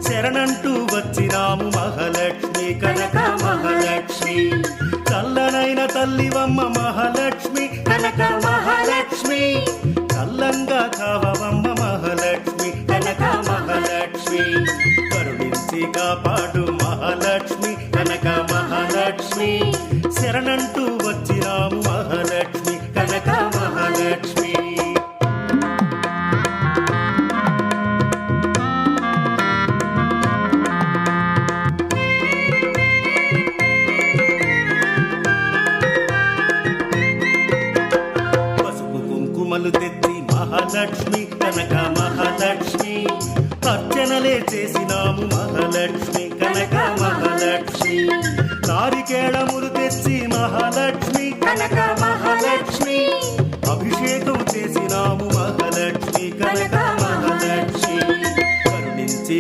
శరణంటూ వచ్చినాము మహాలక్ష్మి కనక మహాలక్ష్మి. చల్లనైన తల్లివమ్మ మహాలక్ష్మి కనక మహాలక్ష్మి. చల్లంగా కావమ్మ మహాలక్ష్మి కనక మహాలక్ష్మి. కరుణించి కాపాడు మహాలక్ష్మి కనక మహాలక్ష్మి. శరణంటూ వచ్చినాము మహాలక్ష్మి కనక మహాలక్ష్మి. పసుపు కుంకుమలు తెచ్చి మహాలక్ష్మి కనక మహాలక్ష్మి. అర్చనలే చేసినాము మహాలక్ష్మి కనక మహాలక్ష్మి. నారికేళములు తెచ్చి మహాలక్ష్మి కనక మహాలక్ష్మి. అభిషేకం చేసినాము మహాలక్ష్మి కనక మహాలక్ష్మి. కరుణించి